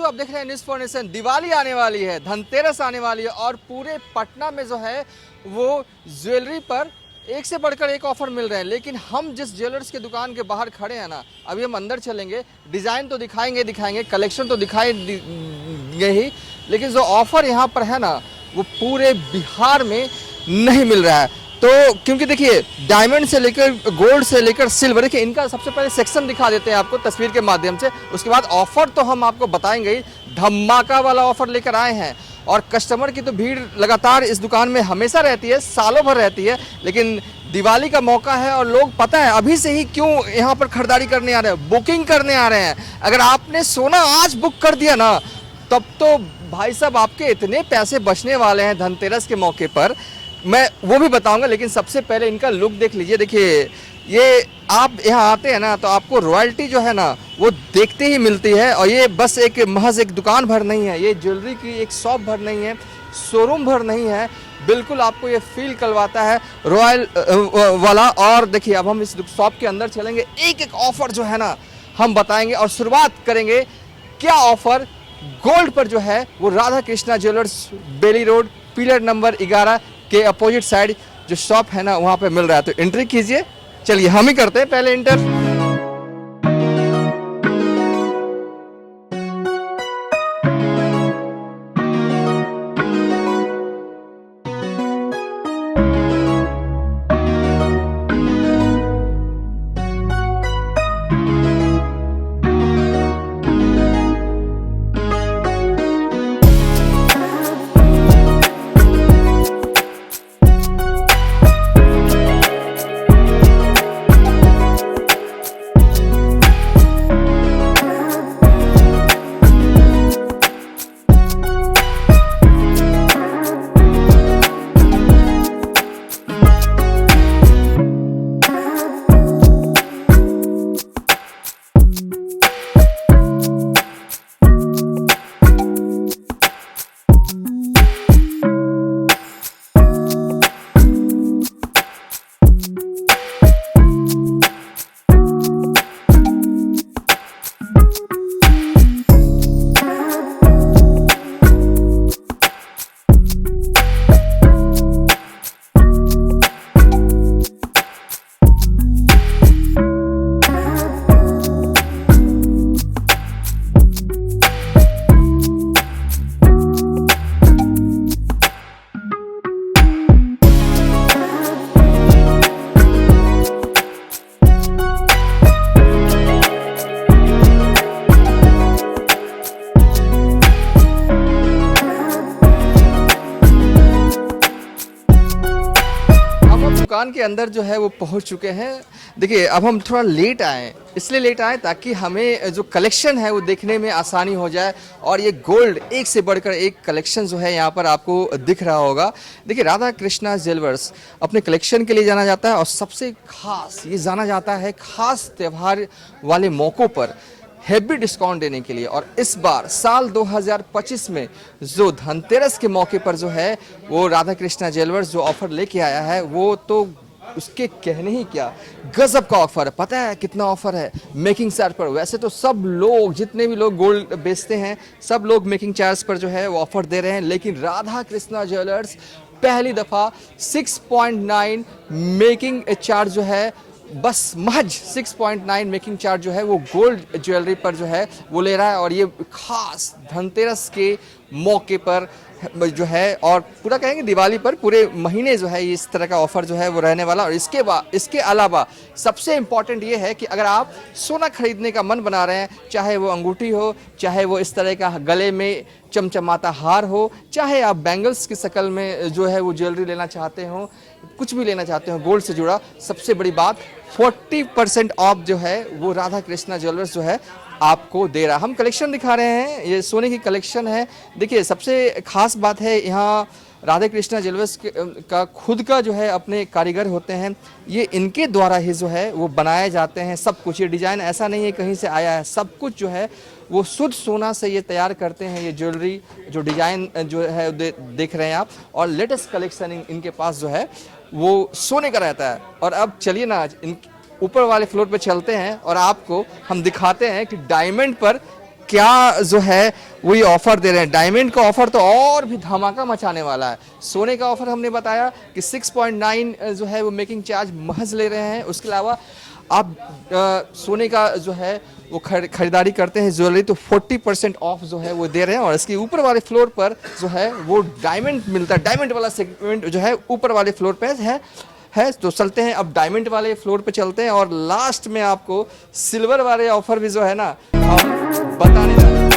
आप देख रहे हैं न्यूज़ फॉर नेशन। दिवाली आने वाली है, धनतेरस आने वाली है और पूरे पटना में जो है वो ज्वेलरी पर एक से बढ़कर एक ऑफर मिल रहे हैं। लेकिन हम जिस ज्वेलर्स के दुकान के बाहर खड़े हैं ना, अभी हम अंदर चलेंगे, डिज़ाइन तो दिखाएंगे, कलेक्शन तो दिखाएंगे ही, लेकिन जो ऑफर यहाँ पर है ना वो पूरे बिहार में नहीं मिल रहा है। तो क्योंकि देखिए डायमंड से लेकर गोल्ड से लेकर सिल्वर, देखिए इनका सबसे पहले सेक्शन दिखा देते हैं आपको तस्वीर के माध्यम से, उसके बाद ऑफर तो हम आपको बताएंगे ही। धमाका वाला ऑफर लेकर आए हैं और कस्टमर की तो भीड़ लगातार इस दुकान में हमेशा रहती है, सालों भर रहती है। लेकिन दिवाली का मौका है और लोग पता है अभी से ही क्यों यहाँ पर खरीदारी करने आ रहे हैं, बुकिंग करने आ रहे हैं। अगर आपने सोना आज बुक कर दिया ना, तब तो भाई साहब आपके इतने पैसे बचने वाले हैं धनतेरस के मौके पर, मैं वो भी बताऊंगा। लेकिन सबसे पहले इनका लुक देख लीजिए। देखिए ये आप यहाँ आते हैं ना तो आपको रॉयल्टी जो है ना वो देखते ही मिलती है। और ये बस एक महज एक दुकान भर नहीं है, ये ज्वेलरी की एक शॉप भर नहीं है, शोरूम भर नहीं है, बिल्कुल आपको ये फील करवाता है रॉयल वाला। और देखिए अब हम इस शॉप के अंदर चलेंगे, एक एक ऑफर जो है ना हम बताएंगे और शुरुआत करेंगे क्या ऑफर गोल्ड पर जो है वो राधा कृष्णा ज्वेलर्स बेली रोड पिलर नंबर 11 के अपोजिट साइड जो शॉप है ना वहाँ पे मिल रहा है। तो एंट्री कीजिए, चलिए हम ही करते हैं पहले इंटर। दुकान के अंदर जो है वो पहुंच चुके हैं। देखिए अब हम थोड़ा लेट आए, इसलिए लेट आए ताकि हमें जो कलेक्शन है वो देखने में आसानी हो जाए। और ये गोल्ड एक से बढ़कर एक कलेक्शन जो है यहाँ पर आपको दिख रहा होगा। देखिए राधा कृष्णा ज्वेलर्स अपने कलेक्शन के लिए जाना जाता है और सबसे खास ये जाना जाता है खास त्यौहार वाले मौक़ों पर हैवी डिस्काउंट देने के लिए। और इस बार साल 2025 में जो धनतेरस के मौके पर जो है वो राधा कृष्णा ज्वेलर्स जो ऑफर लेके आया है वो तो उसके कहने ही क्या, गजब का ऑफर है। पता है कितना ऑफर है मेकिंग चार्ज पर? वैसे तो सब लोग जितने भी लोग गोल्ड बेचते हैं सब लोग मेकिंग चार्ज पर जो है वो ऑफर दे रहे हैं, लेकिन राधा कृष्णा ज्वेलर्स पहली दफ़ा 6.9 मेकिंग चार्ज जो है, बस महज 6.9 मेकिंग चार्ज जो है वो गोल्ड ज्वेलरी पर जो है वो ले रहा है। और ये खास धनतेरस के मौके पर जो है, और पूरा कहेंगे दिवाली पर पूरे महीने जो है इस तरह का ऑफर जो है वो रहने वाला। और इसके अलावा सबसे इम्पॉर्टेंट ये है कि अगर आप सोना खरीदने का मन बना रहे हैं, चाहे वो अंगूठी हो, चाहे वो इस तरह का गले में चमचमाता हार हो, चाहे आप बैंगल्स की शक्ल में जो है वो ज्वेलरी लेना चाहते हो, कुछ भी लेना चाहते हो गोल्ड से जुड़ा, सबसे बड़ी बात 40% ऑफ जो है वो राधा कृष्णा ज्वेलर्स जो है आपको दे रहा है। हम कलेक्शन दिखा रहे हैं, ये सोने की कलेक्शन है। देखिए सबसे खास बात है यहाँ राधे कृष्णा ज्वेलर्स का खुद का जो है अपने कारीगर होते हैं, ये इनके द्वारा ही जो है वो बनाए जाते हैं सब कुछ। ये डिज़ाइन ऐसा नहीं है कहीं से आया है, सब कुछ जो है वो शुद्ध सोना से ये तैयार करते हैं। ये ज्वेलरी जो डिज़ाइन जो है देख रहे हैं आप, और लेटेस्ट कलेक्शन इनके पास जो है वो सोने का रहता है। और अब चलिए ना इन ऊपर वाले फ्लोर पे चलते हैं और आपको हम दिखाते हैं कि डायमंड पर क्या जो है वही ऑफर दे रहे हैं। डायमंड का ऑफर तो और भी धमाका मचाने वाला है। सोने का ऑफर हमने बताया कि 6.9 जो है वो मेकिंग चार्ज महज ले रहे हैं। उसके अलावा आप सोने का जो है वो खरीदारी करते हैं ज्वेलरी, तो 40% ऑफ जो है वो दे रहे हैं। और इसके ऊपर वाले फ्लोर पर जो है वो डायमंड मिलता है। डायमंड वाला सेगमेंट जो है ऊपर वाले फ्लोर पे है। तो चलते हैं अब डायमंड वाले फ्लोर पे चलते हैं, और लास्ट में आपको सिल्वर वाले ऑफर भी जो है ना हम बताने जा रहे हैं।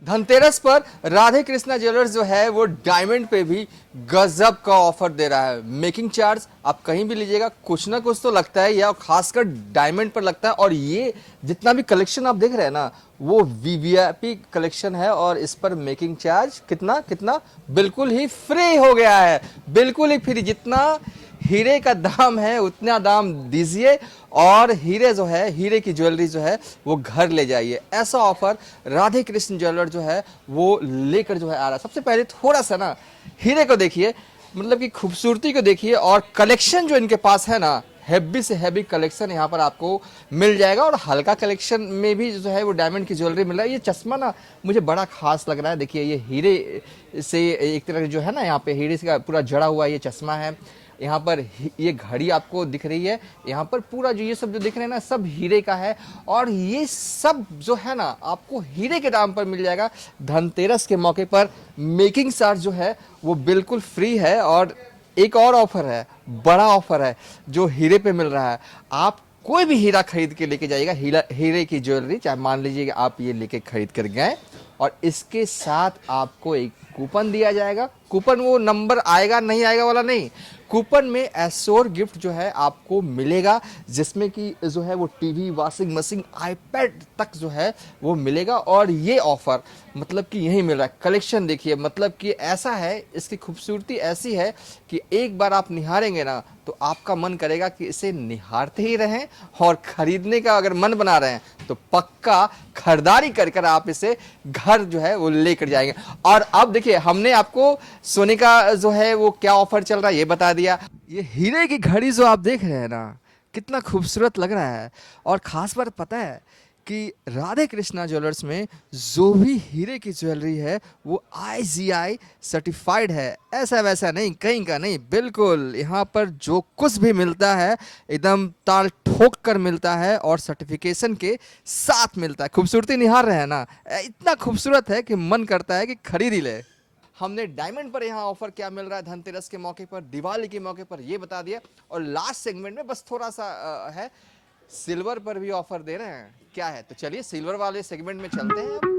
धनतेरस पर राधे कृष्णा ज्वेलर्स जो है वो डायमंड पे भी गजब का ऑफर दे रहा है। मेकिंग चार्ज आप कहीं भी लीजिएगा कुछ ना कुछ तो लगता है, या खासकर डायमंड पर लगता है। और ये जितना भी कलेक्शन आप देख रहे हैं ना वो वीवीआईपी कलेक्शन है, और इस पर मेकिंग चार्ज कितना बिल्कुल ही फ्री हो गया है। बिल्कुल ही फ्री, जितना हीरे का दाम है उतना दाम दीजिए और हीरे जो है, हीरे की ज्वेलरी जो है वो घर ले जाइए। ऐसा ऑफर राधे कृष्ण ज्वेलर जो है वो लेकर जो है आ रहा है। सबसे पहले थोड़ा सा ना हीरे को देखिए, मतलब कि खूबसूरती को देखिए, और कलेक्शन जो इनके पास है ना, हैवी से हैवी कलेक्शन यहाँ पर आपको मिल जाएगा। और हल्का कलेक्शन में भी जो है वो डायमंड की ज्वेलरी मिल रहा है। ये चश्मा ना मुझे बड़ा खास लग रहा है। देखिए ये हीरे से एक तरह जो है ना, यहाँ पे हीरे से पूरा जड़ा हुआ ये चश्मा है। यहाँ पर ये घड़ी आपको दिख रही है, यहाँ पर पूरा जो ये सब जो दिख रहे हैं ना सब हीरे का है। और ये सब जो है ना आपको हीरे के दाम पर मिल जाएगा। धनतेरस के मौके पर मेकिंग चार्ज जो है वो बिल्कुल फ्री है। और एक और ऑफर है, बड़ा ऑफर है जो हीरे पे मिल रहा है। आप कोई भी हीरा खरीद के लेके जाइएगा, हीरे की ज्वेलरी, चाहे मान लीजिए कि आप ये लेके खरीद कर गए, और इसके साथ आपको एक कूपन दिया जाएगा। कूपन वो नंबर आएगा नहीं आएगा वाला नहीं, कूपन में एश्योर गिफ्ट जो है आपको मिलेगा, जिसमें कि जो है वो टीवी, वॉशिंग मशीन, आईपैड तक जो है वो मिलेगा। और ये ऑफर मतलब कि यही मिल रहा है। कलेक्शन देखिए, मतलब कि ऐसा है, इसकी खूबसूरती ऐसी है कि एक बार आप निहारेंगे ना तो आपका मन करेगा कि इसे निहारते ही रहें। और खरीदने का अगर मन बना रहे हैं तो पक्का खरीदारी कर कर आप इसे घर जो है वो लेकर जाएंगे। और अब देखिए हमने आपको सोने का जो है वो क्या ऑफर चल रहा है ये बता दिया। ये हीरे की घड़ी जो आप देख रहे हैं ना कितना खूबसूरत लग रहा है। और खास बात पता है कि राधे कृष्णा ज्वेलर्स में जो भी हीरे की ज्वेलरी है वो IGI सर्टिफाइड है। ऐसा वैसा नहीं, कहीं का नहीं, बिल्कुल यहाँ पर जो कुछ भी मिलता है एकदम ताल ठोक कर मिलता है और सर्टिफिकेशन के साथ मिलता है। खूबसूरती निहार रहे हैं ना, इतना खूबसूरत है कि मन करता है कि खरीद ही ले। हमने डायमंड पर यहाँ ऑफर क्या मिल रहा है धनतेरस के मौके पर, दिवाली के मौके पर ये बता दिया। और लास्ट सेगमेंट में बस थोड़ा सा है, सिल्वर पर भी ऑफर दे रहे हैं। क्या है तो चलिए सिल्वर वाले सेगमेंट में चलते हैं अब।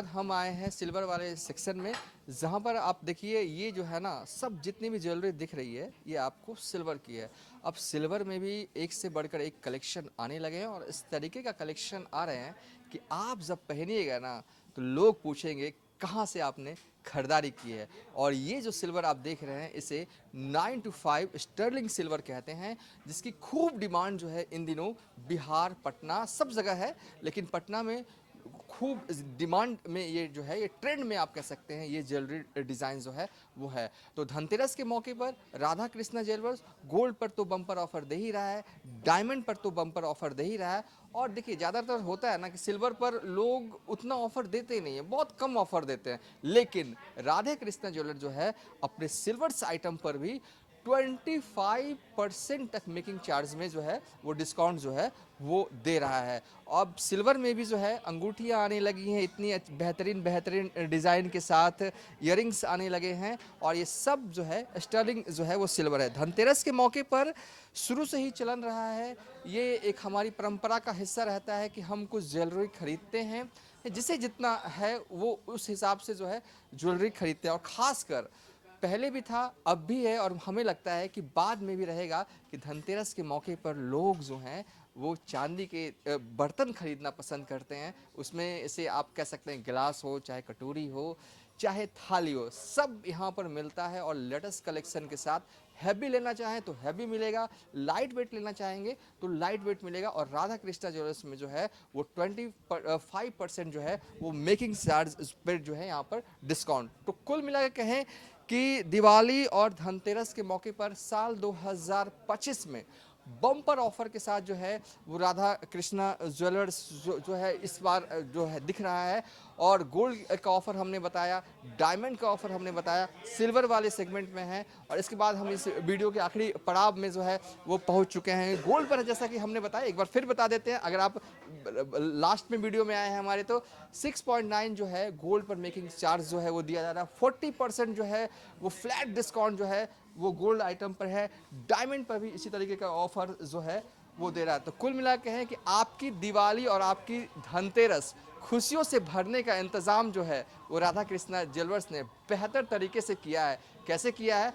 बाद हम आए हैं सिल्वर वाले सेक्शन में, जहाँ पर आप देखिए ये जो है ना, सब जितनी भी ज्वेलरी दिख रही है ये आपको सिल्वर की है। अब सिल्वर में भी एक से बढ़कर एक कलेक्शन आने लगे हैं और इस तरीके का कलेक्शन आ रहे हैं कि आप जब पहनिएगा ना तो लोग पूछेंगे कहाँ से आपने खरीदारी की है। और ये जो सिल्वर आप देख रहे हैं इसे 9 to 5 स्टर्लिंग सिल्वर कहते हैं, जिसकी खूब डिमांड जो है इन दिनों बिहार, पटना सब जगह है, लेकिन पटना में खूब डिमांड में ये जो है, ये ट्रेंड में आप कह सकते हैं, ये ज्वेलरी डिज़ाइन जो है वो है। तो धनतेरस के मौके पर राधा कृष्णा ज्वेलर्स गोल्ड पर तो बम्पर ऑफर दे ही रहा है, डायमंड पर तो बम्पर ऑफर दे ही रहा है। और देखिए ज़्यादातर होता है ना कि सिल्वर पर लोग उतना ऑफर देते ही नहीं है, बहुत कम ऑफर देते हैं, लेकिन राधे कृष्णा ज्वेलर जो है अपने सिल्वर्स आइटम पर भी 25% तक मेकिंग चार्ज में जो है वो डिस्काउंट जो है वो दे रहा है। अब सिल्वर में भी जो है अंगूठियाँ आने लगी हैं इतनी बेहतरीन बेहतरीन डिज़ाइन के साथ, इयरिंग्स आने लगे हैं, और ये सब जो है स्टर्लिंग जो है वो सिल्वर है। धनतेरस के मौके पर शुरू से ही चलन रहा है, ये एक हमारी परंपरा का हिस्सा रहता है कि हम कुछ ज्वेलरी खरीदते हैं, जिसे जितना है वो उस हिसाब से जो है ज्वेलरी खरीदते हैं। और ख़ासकर पहले भी था, अब भी है, और हमें लगता है कि बाद में भी रहेगा कि धनतेरस के मौके पर लोग जो हैं वो चांदी के बर्तन खरीदना पसंद करते हैं। उसमें से आप कह सकते हैं गिलास हो, चाहे कटोरी हो, चाहे थाली हो, सब यहाँ पर मिलता है। और लेटेस्ट कलेक्शन के साथ हैवी लेना चाहें तो हैवी मिलेगा, लाइट वेट लेना चाहेंगे तो लाइट वेट मिलेगा। और राधा कृष्णा ज्वेलर्स में जो है वो 25% जो है वो मेकिंग चार्ज पर जो है यहाँ पर डिस्काउंट। तो कुल मिला के कहें कि दिवाली और धनतेरस के मौके पर साल 2025 में बम्पर ऑफर के साथ जो है वो राधा कृष्णा ज्वेलर्स जो है इस बार जो है दिख रहा है। और गोल्ड का ऑफर हमने बताया, डायमंड का ऑफर हमने बताया, सिल्वर वाले सेगमेंट में है, और इसके बाद हम इस वीडियो के आखिरी पड़ाव में जो है वो पहुंच चुके हैं गोल्ड पर। जैसा कि हमने बताया, एक बार फिर बता देते हैं, अगर आप लास्ट में वीडियो में आए हैं हमारे, तो 6.9 जो है गोल्ड पर मेकिंग चार्ज जो है वो दिया जा रहा है। 40% जो है वो फ्लैट डिस्काउंट जो है वो गोल्ड आइटम पर है। डायमंड पर भी इसी तरीके का ऑफर जो है वो दे रहा है। तो कुल मिला के हैं कि आपकी दिवाली और आपकी धनतेरस खुशियों से भरने का इंतज़ाम जो है वो राधा कृष्णा ज्वेलर्स ने बेहतर तरीके से किया है। कैसे किया है